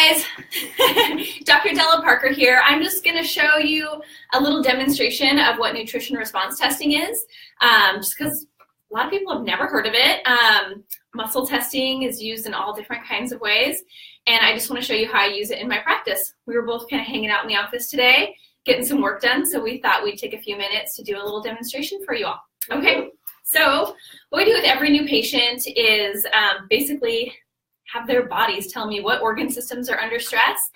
guys, Dr. Della Parker here. I'm just going to show you a little demonstration of what nutrition response testing is, just because a lot of people have never heard of it. Muscle testing is used in all different kinds of ways, and I just want to show you how I use it in my practice. We were both kind of hanging out in the office today, getting some work done, so we thought we'd take a few minutes to do a little demonstration for you all. Okay, so what we do with every new patient is basically have their bodies tell me what organ systems are under stress,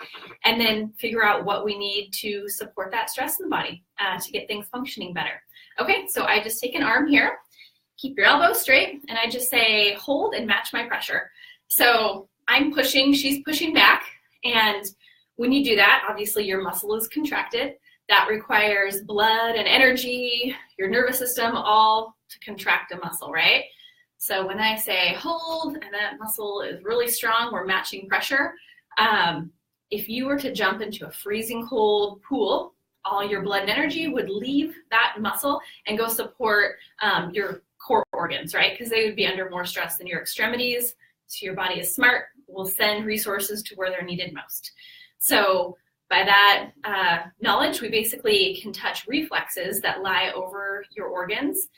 and then figure out what we need to support that stress in the body to get things functioning better. Okay, so I just take an arm here, keep your elbow straight, and I just say hold and match my pressure. So I'm pushing, she's pushing back, and when you do that, obviously your muscle is contracted. That requires blood and energy, your nervous system, all to contract a muscle, right? So when I say hold and that muscle is really strong, we're matching pressure. If you were to jump into a freezing cold pool, all your blood and energy would leave that muscle and go support your core organs, right? Because they would be under more stress than your extremities. So your body is smart, will send resources to where they're needed most. So by that knowledge, we basically can touch reflexes that lie over your organs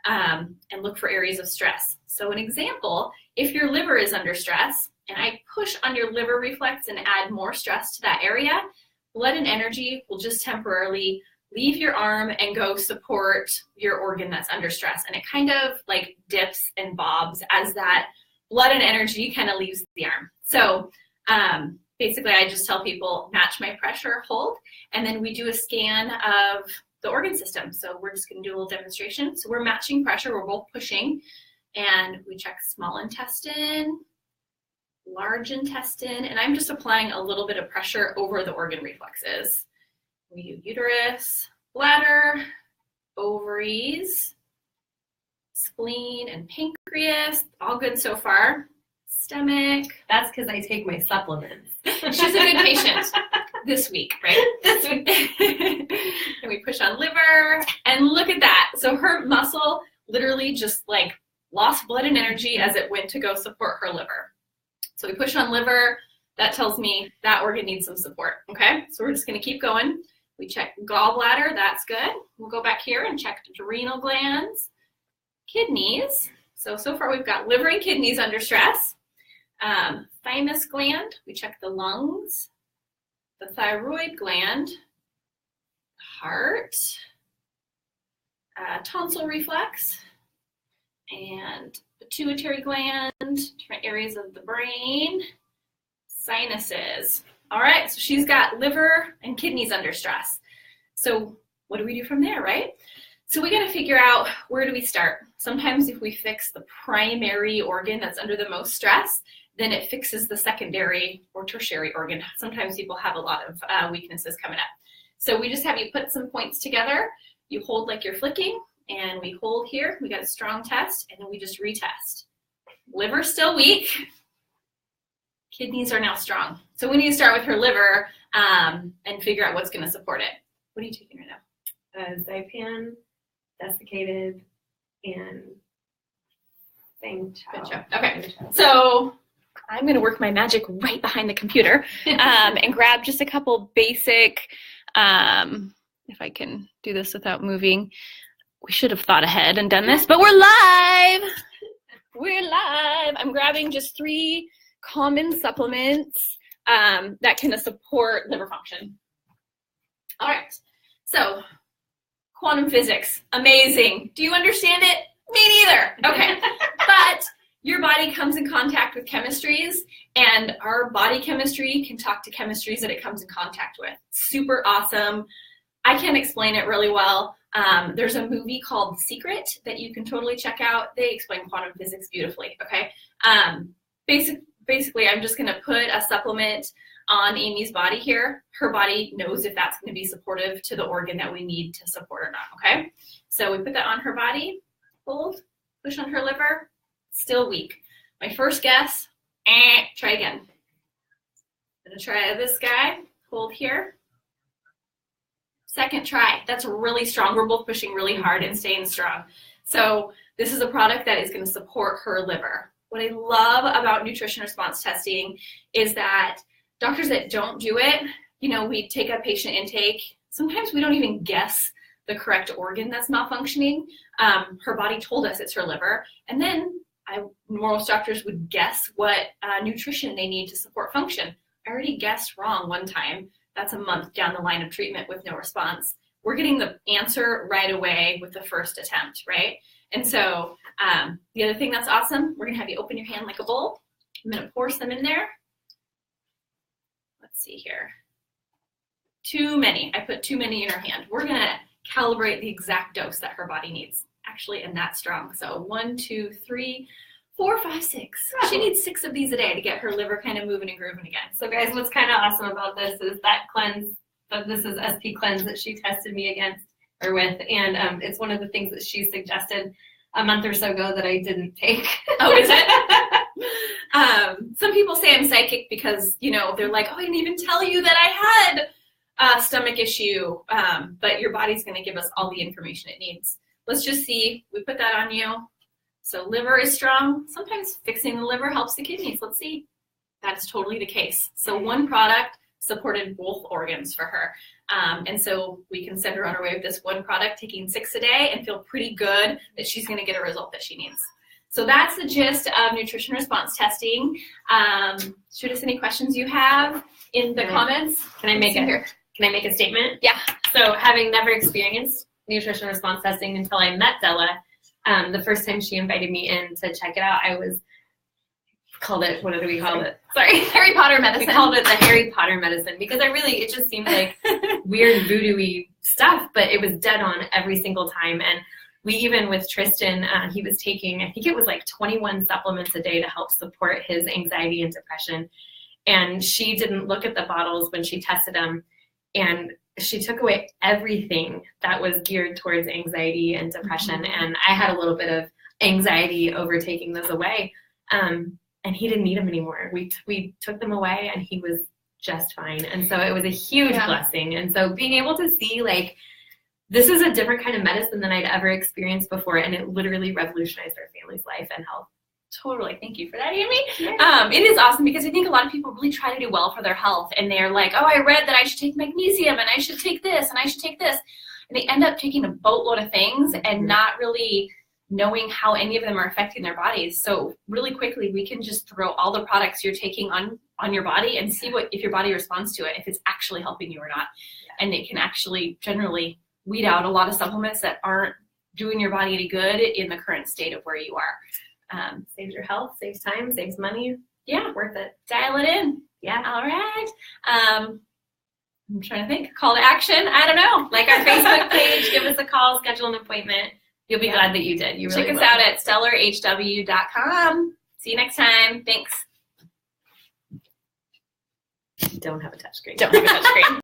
and look for areas of stress. So an example, if your liver is under stress and I push on your liver reflex and add more stress to that area, blood and energy will just temporarily leave your arm and go support your organ that's under stress. And it kind of like dips and bobs as that blood and energy kind of leaves the arm. So basically I just tell people match my pressure, hold, and then we do a scan of the organ system. So we're just going to do a little demonstration. So we're matching pressure, we're both pushing, and we check small intestine, large intestine, and I'm just applying a little bit of pressure over the organ reflexes. We do uterus, bladder, ovaries, spleen, and pancreas. All good so far. Stomach. That's because I take my supplements. She's a good patient this week, right? This week. And we push on liver, and look at that. So her muscle literally just like lost blood and energy as it went to go support her liver. So we push on liver. That tells me that organ needs some support, okay? So we're just going to keep going. We check gallbladder. That's good. We'll go back here and check adrenal glands, kidneys. So far we've got liver and kidneys under stress. Thymus gland, we check the lungs, the thyroid gland, heart, tonsil reflex, and pituitary gland, different areas of the brain, sinuses. All right, so she's got liver and kidneys under stress. So what do we do from there, right? So we got to figure out, where do we start? Sometimes if we fix the primary organ that's under the most stress, then it fixes the secondary or tertiary organ. Sometimes people have a lot of weaknesses coming up. So we just have you put some points together. You hold like you're flicking, and we hold here. We got a strong test, and then we just retest. Liver's still weak. Kidneys are now strong. So we need to start with her liver and figure out what's going to support it. What are you taking right now? Zypan, desiccated, and Good job. Okay, so I'm going to work my magic right behind the computer and grab just a couple basic, if I can do this without moving. We should have thought ahead and done this, but we're live. We're live. I'm grabbing just 3 common supplements that can support liver function. All right, so quantum physics, amazing. Do you understand it? Me neither. Okay, but your body comes in contact with chemistries, and our body chemistry can talk to chemistries that it comes in contact with. Super awesome. I can't explain it really well. There's a movie called The Secret that you can totally check out. They explain quantum physics beautifully, okay? Basically, I'm just going to put a supplement on Amy's body here. Her body knows if that's going to be supportive to the organ that we need to support or not, okay? So we put that on her body, hold, push on her liver, still weak. My first guess, try again. I'm going to try this guy, hold here. Second try, that's really strong. We're both pushing really hard and staying strong. So this is a product that is going to support her liver. What I love about nutrition response testing is that Doctors that don't do it, we take a patient intake. Sometimes we don't even guess the correct organ that's malfunctioning. Her body told us it's her liver. And then most doctors would guess what nutrition they need to support function. I already guessed wrong one time. That's a month down the line of treatment with no response. We're getting the answer right away with the first attempt, right? And so the other thing that's awesome, we're going to have you open your hand like a bowl. I'm going to pour some in there. Let's see here. Too many. I put too many in her hand. We're going to calibrate the exact dose that her body needs, actually, and that strong. So 1, 2, 3, 4, 5, 6. She needs 6 of these a day to get her liver kind of moving and grooving again. So guys, what's kind of awesome about this is that cleanse, this is SP cleanse that she tested me against or with, and it's one of the things that she suggested a month or so ago that I didn't take. Oh, is it? Some people say I'm psychic because, they're like, oh, I didn't even tell you that I had a stomach issue, but your body's going to give us all the information it needs. Let's just see. We put that on you. So liver is strong. Sometimes fixing the liver helps the kidneys. Let's see. That's totally the case. So one product supported both organs for her. And so we can send her on her way with this one product, taking 6 a day, and feel pretty good that she's going to get a result that she needs. So that's the gist of nutrition response testing. Shoot us any questions you have in the comments. Can I make a statement? Yeah. So having never experienced nutrition response testing until I met Della, the first time she invited me in to check it out, what do we call it? Sorry, Harry Potter medicine. We called it the Harry Potter medicine because it just seemed like weird voodoo-y stuff, but it was dead on every single time. And we even with Tristan, he was taking, I think it was like 21 supplements a day to help support his anxiety and depression. And she didn't look at the bottles when she tested them. And she took away everything that was geared towards anxiety and depression. And I had a little bit of anxiety over taking those away. And he didn't need them anymore. We took them away and he was just fine. And so it was a huge blessing. And so being able to see this is a different kind of medicine than I'd ever experienced before. And it literally revolutionized our family's life and health. Totally. Thank you for that, Amy. Yeah. It is awesome because I think a lot of people really try to do well for their health. And they're like, oh, I read that I should take magnesium and I should take this and I should take this. And they end up taking a boatload of things and not really knowing how any of them are affecting their bodies. So really quickly, we can just throw all the products you're taking on your body and see if your body responds to it, if it's actually helping you or not. And it can actually generally weed out a lot of supplements that aren't doing your body any good in the current state of where you are. Saves your health, saves time, saves money. Yeah. Worth it. Dial it in. Yeah. All right. I'm trying to think. Call to action. I don't know. Like our Facebook page, give us a call, schedule an appointment. You'll be glad that you did. You really check us out at stellarhw.com. See you next time. Thanks. Don't have a touchscreen. Don't have a touchscreen.